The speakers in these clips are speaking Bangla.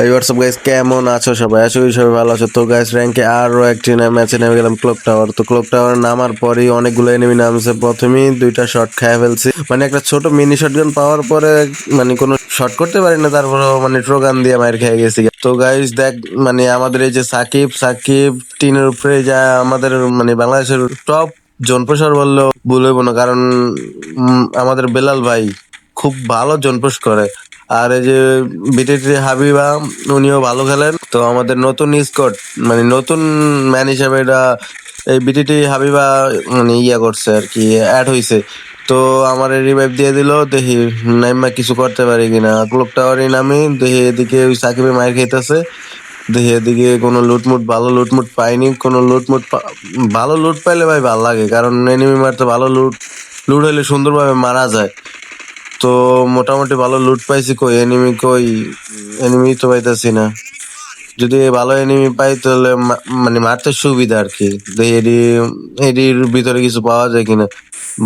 এই হোয়াটসঅ্যাপ গাইস, কেমন আছো সবাই? আশা করি সবাই ভালো আছো। তো গাইস, র্যাঙ্কে আরো একটি ম্যাচে নেমে গেলাম ক্লক টাওয়ার। তো ক্লক টাওয়ার নামার পরেই অনেকগুলো এনিমি নামছে। প্রথমেই দুইটা শট খেয়ে ফেলছি, মানে একটা ছোট মিনি শটগান পাওয়ার পরে মানে কোনো শট করতে পারি না, তারপরে মানে ট্রোগান দিয়ে মার খেয়ে গেছি। তো গাইস দেখ, মানে আমাদের এই যে সাকিব সাকিব টিনের উপরে যা আমাদের মানে বাংলাদেশের টপ জোন প্রসার বললেও ভুল হইব না, কারণ আমাদের বেলাল ভাই খুব ভালো জোনপুশ করে। আর এই যে বিটিটি হাবিবা, উনিও ভালো খেলেন। তো আমাদের নতুন স্কট মানে নতুন ম্যান হিসেবে এটা এই বিটিটি হাবিবা মানে ইয়া করছে আর কি, অ্যাড হইছে। তো আমার রিভাইভ দিয়ে দিল, দেখি নাইমা কিছু করতে পারি কিনা। ক্লক টাওয়ারে নামি দেখি এদিকে ওই সাকিবে মায়ের খাইতেছে, দেখি এদিকে কোনো লুটমুট ভালো লুটমুট পাইনি। কোনো ভালো লুট পাইলে ভাই ভালো লাগে, কারণ এনিমি মারতে ভালো লুট লুট হইলে সুন্দরভাবে মারা যায়। তো মোটামুটি ভালো লুট পাইছি। কই এনিমি তো পাইতাছি না। যদি ভালো এনিমি পাই তাহলে মানে মারতে সুবিধা আর কি। দেখি এডির ভিতরে কিছু পাওয়া যায় কিনা।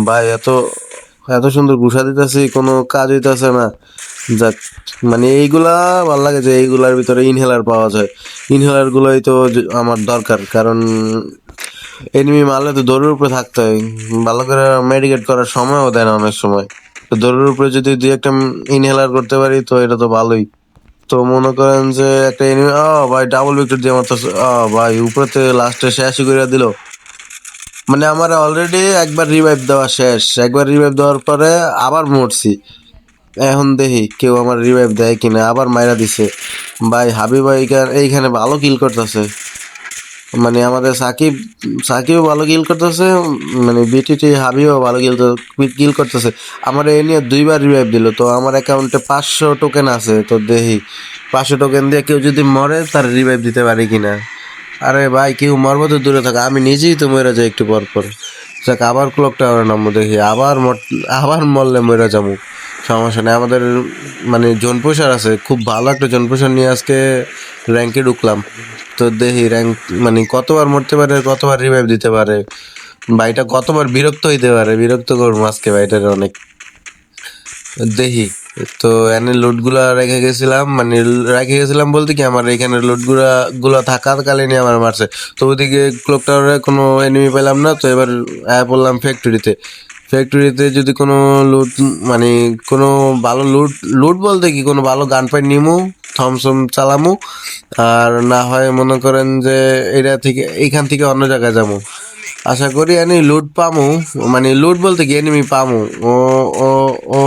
ভাই এত এত সুন্দর ঘুষা দিতেছি, কোনো কাজ হইতাছে না। যাক, মানে এইগুলা ভাল লাগে যে এইগুলার ভিতরে ইনহেলার পাওয়া যায়। ইনহেলার গুলোই তো আমার দরকার, কারণ এনিমি মারলে তো দৌড়ের উপরে থাকতে হয়। ভালো করে মেডিকেট করার সময়ও দেয় না অনেক সময়। তো দৌড়ের উপরে যদি দুই একটা ইনহেলার করতে পারি তো এটা তো ভালোই। তো মনে করেন যে একটা এনিমি ভাই ডাবল উইকেট দিয়ে মারতেছে। ভাই উপরে লাস্টে শেষই করে দিল। মানে আমার অলরেডি একবার রিভাইভ দেওয়া শেষ, একবার রিভাইভ দেওয়ার পরে আবার মরছি। এখন দেখি কেউ আমার রিভাইভ দেয় কিনা। আবার মাইরা দিছে। ভাই হাবিব ভাই এইখানে ভালো কিল করতেছে। মানে আমাদের সাকিবও ভালো কিল করতেছে, মানে বিটিটি হাবিবও ভালো কিল করতেছে। আমার এই নিয়ে দুইবার রিভাইভ দিল। তো আমার অ্যাকাউন্টে 500 টোকেন আছে। তো দেখি 500 টোকেন দিয়ে কেউ যদি মরে তার রিভাইভ দিতে পারি কিনা। আরে ভাই কেউ মরবো তো দূরে থাকা, আমি নিজেই তো মরে যাই একটু পর পর। যাক, আবার ক্লক টাওয়ারে নামবো, দেখি আবার মরলে মরে যাবো। সমস্যা নেই, আমাদের মানে জোন পুষার আছে, খুব ভালো একটা জোন পুষার নিয়ে আজকে র্যাঙ্কে ঢুকলাম। তো দেখি র্যাঙ্ক মানে কতবার মরতে পারে, কতবার রিভাইভ দিতে পারে, ভাইটা কতবার বিরক্ত হইতে পারে। বিরক্ত করবো আজকে ভাইটার অনেক। দেখি। তো এনে লুট গুলা রেখে গেছিলাম, মানে রেখে গেছিলাম বলতে কি আমার এখানে লুট গুলা থাকার কালীনই আমার মারছে। তো ওইদিকে ক্লক টাওয়ারে কোনো এনিমি পেলাম না। তো এবার পড়লাম ফ্যাক্টরিতে। ফ্যাক্টরিতে যদি কোনো লুট মানে কোনো ভালো লুট লুট বলতে কি কোনো ভালো গান পাই নিমু, থমসম চালামু। আর না হয় মনে করেন যে এইখান থেকে অন্য জায়গায় যাবো। আশা করি এনি লুট পামু, মানে লুট বলতে কি এনিমি পামু। ও ও ও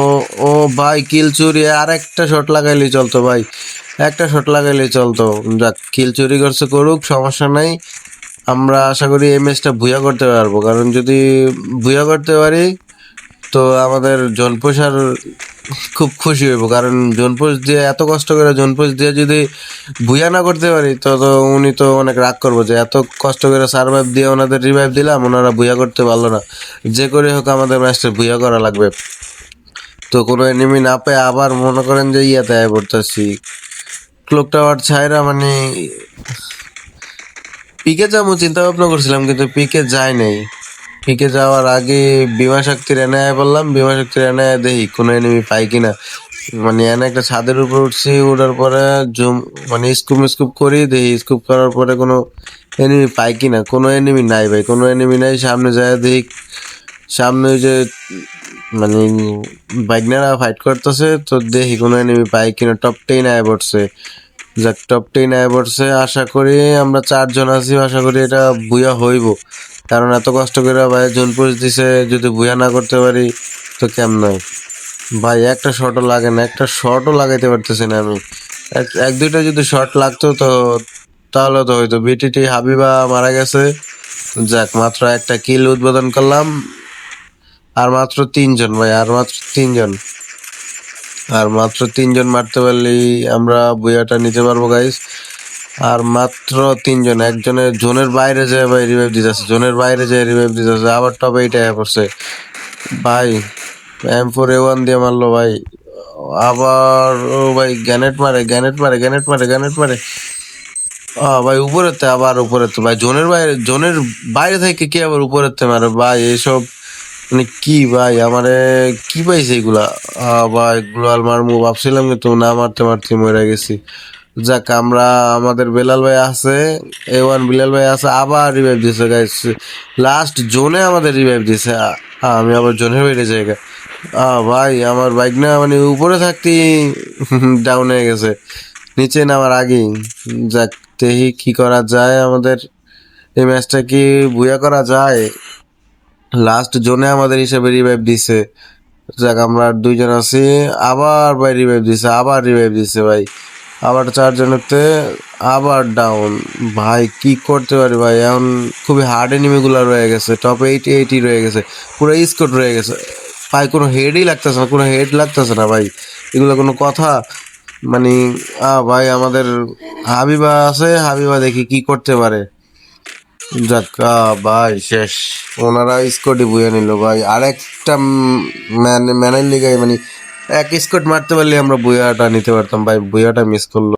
ও ভাই কিল চুরি, আর একটা শট লাগাইলেই চলতো ভাই, একটা শট লাগাইলেই চলতো। যাক, কিল চুরি করছে করুক, সমস্যা নাই। আমরা আশা করি এই ম্যাচটা ভুয়া করতে পারবো, কারণ যদি ভুয়া করতে পারি তো আমাদের জনপোষ আর খুব খুশি হইব। কারণ জনপোষ দিয়ে এত কষ্ট করে জনপোষ দিয়ে যদি ভুয়া না করতে পারি তো উনি তো অনেক রাগ করবো যে এত কষ্ট করে সার্ভাইভ দিয়ে ওনাদের রিভাইভ দিলাম, ওনারা ভুয়া করতে পারলো না। যে করে হোক আমাদের ম্যাচটা ভুয়া করা লাগবে। তো কোনো এনিমি না পেয়ে আবার মনে করেন যে ইয়াতে আয় পড়তেছি ক্লক টাওয়ার ছাইরা, মানে পিকে যাবো চিন্তা ভাবনা করছিলাম, কিন্তু পিকে যাই নাই। পিকে যাওয়ার আগে বিমা শক্তির এনে বললাম, বিমা শক্তির এনে দেখি কোনো এনিমি পাই কিনা। মানে এনে একটা ছাদের উপর উঠছি, উঠার পরে জুম মানে স্কুপ করি, দেখি স্কুপ করার পরে কোনো এনিমি পাই কিনা। কোনো এনিমি নাই ভাই, কোনো এনিমি নাই। সামনে যায় দেখি, সামনে ওই যে মানে বাইকনারা ফাইট করতেছে। তো দেখি কোনো এনিমি পাই কিনা। টপ 10 আয় পড়ছে। যাক, টপ 10 আয় পড়ছে। আশা করি আমরা 4 জন আছি, আশা করি এটা বুয়া হইব। কারণ এত কষ্ট করে ভাই জোনপুর দিছে, যদি বুয়া না করতে পারি তো কেমন হয় ভাই। একটা শটও লাগে না, একটা শটও লাগাইতে পারতেছি না আমি। এক দুইটা যদি শট লাগতো তো তাহলে তো হয়তো। বিটিটি হাবিবা মারা গেছে। যাক, মাত্র একটা কিল উদ্বোধন করলাম। আর মাত্র 3 জন ভাই, আর মাত্র 3 জন। আর মাত্র 3 জন মারতে পারলেই আমরা বুয়াটা নিতে পারবো গাইস। আর মাত্র 3 জন, একজনের জোনের বাইরে যায় ভাই রিভাইভ দিতেছে, জোনের বাইরে যায় রিভাইভ দিতেছে। আবার টপ 8 পড়ছে ভাই। M4A1 দিয়ে মারলো ভাই। আবার ও ভাই গ্যানেট মারে। ভাই উপরেতে, আবার উপরেতে ভাই, জোনের বাইরে থেকে কি আবার উপরেতে মারে ভাই। এইসব মানে কি ভাই, আমারে কি পাইছে এগুলা। ভাই গ্লোয়াল মারমু ভাবছিলাম, কিন্তু না মারতে মারতে মরে গেছি। যাক আমরা আমাদের বেলাল ভাই আছে, A1 বিলাল ভাই আছে, আবার রিভাইভ দিছে গাইস। লাস্ট জোনে আমাদের রিভাইভ দিছে। আমি আবার জোনের বাইরে জায়গা। ভাই আমার বাইক না মানে উপরে থাকতেই ডাউন হয়ে গেছে, নিচে নামার আগেই। যাক দেখি কি করা যায়, আমাদের এই ম্যাচটা কি বুয়া করা যায়। লাস্ট জোনে আমাদের হিসাবে রিভাইভ দিছে। যাক আমরা আর দুইজন আছি। আবার ভাই রিভাইভ দিছে, আবার রিভাইভ দিছে ভাই, আবার চারজনেরতে আবার ডাউন। ভাই কি করতে পারি ভাই, এখন খুবই হার্ড এনিমিগুলো রয়ে গেছে, টপ 80 রয়ে গেছে, পুরো স্কোর রয়ে গেছে ভাই, কোনো হেডই লাগতেছে না, কোনো হেড লাগতেছে না ভাই, এগুলো কোনো কথা মানে। ভাই আমাদের হাবিবা আছে, হাবিবা দেখি কি করতে পারে। যাক ভাই শেষ, ওনারা স্কোরই বুঝে নিল ভাই। আরেকটা ম্যানের লিগায় মানে এক স্কোর মারতে পারলে আমরা বুয়াটা নিতে পারতাম ভাই, বুয়াটা মিস করলো।